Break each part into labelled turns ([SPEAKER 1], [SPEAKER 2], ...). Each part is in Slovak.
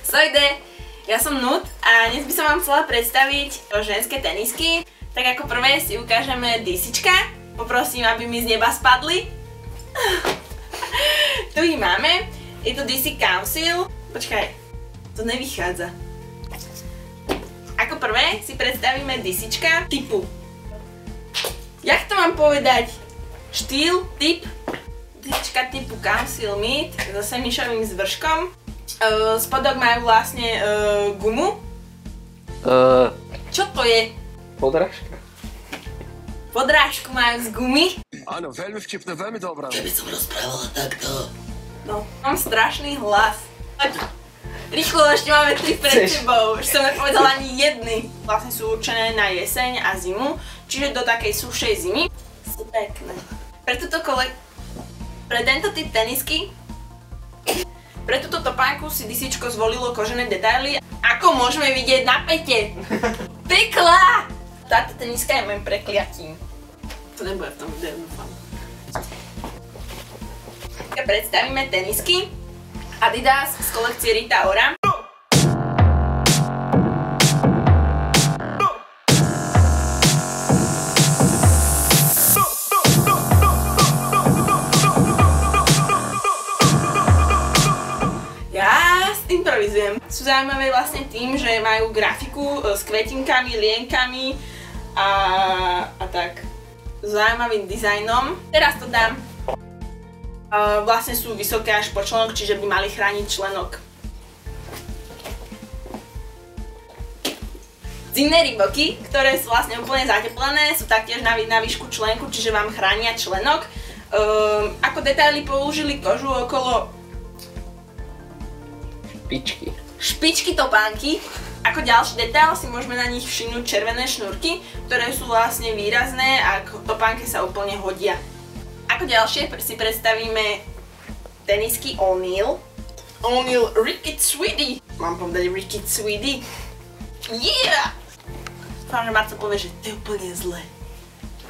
[SPEAKER 1] Sojde, ja som Nut a dnes by som vám chcela predstaviť ženské tenisky. Tak ako prvé si ukážeme DCčka. Poprosím, aby mi z neba spadli. Tu ich máme. Je to DC Council. Počkaj, to nevychádza. Ako prvé si predstavíme DCčka typu. Jak to mám povedať? Štýl, typ. DCčka typu Council Mid so semišovým zvrškom. Spodok majú vlastne gumu. Čo to je?
[SPEAKER 2] Podrážka.
[SPEAKER 1] Podrážku majú z gumy.
[SPEAKER 3] Áno, veľmi vtipné, veľmi dobré.
[SPEAKER 4] Keby som rozprávala takto.
[SPEAKER 1] No, mám strašný hlas. Rýchlo, ešte máme 3 pred sebou. Už som nepovedala ani jedny. Vlastne sú určené na jeseň a zimu, čiže do takej sušej zimy. Sú pekné. Pre tento typ tenisky, pre túto topánku si DCčko zvolilo kožené detaily. Ako môžeme vidieť na pete? Pekla! Táto teniska je môjim prekliatím. To nebude v tom videu, dúfam. Predstavíme tenisky Adidas z kolekcie Rita Ora. Improvizujem. Sú zaujímavé vlastne tým, že majú grafiku s kvetinkami, lienkami a tak. Zaujímavým dizajnom. Teraz to dám. Vlastne sú vysoké až po členok, čiže by mali chrániť členok. Zimné Reeboky, ktoré sú vlastne úplne zateplené, sú taktiež na výšku členku, čiže vám chránia členok. Ako detaily použili kožu okolo špičky topánky. Ako ďalší detail si môžeme na nich všimnúť červené šnúrky, ktoré sú vlastne výrazné a k topánke sa úplne hodia. Ako ďalšie si predstavíme tenisky O'Neill. O'Neill Rickett Sweetie. Mám povedať Rickett Sweetie? Yeah! Dúfam, že Marco povie, že to je úplne zle.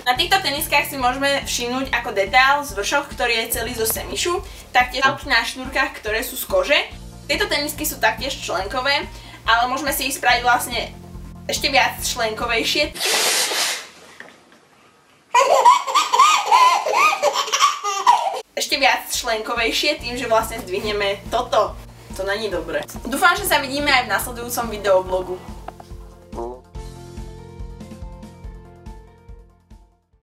[SPEAKER 1] Na týchto teniskách si môžeme všimnúť ako detail zvršok, ktorý je celý zo semišu, taktiež na šnúrkach, ktoré sú z kože. Tieto tenisky sú taktiež členkové, ale môžeme si ich spraviť vlastne ešte viac členkovejšie. Tým, že vlastne zdvihneme toto. To není dobré. Dúfam, že sa vidíme aj v nasledujúcom videoblogu.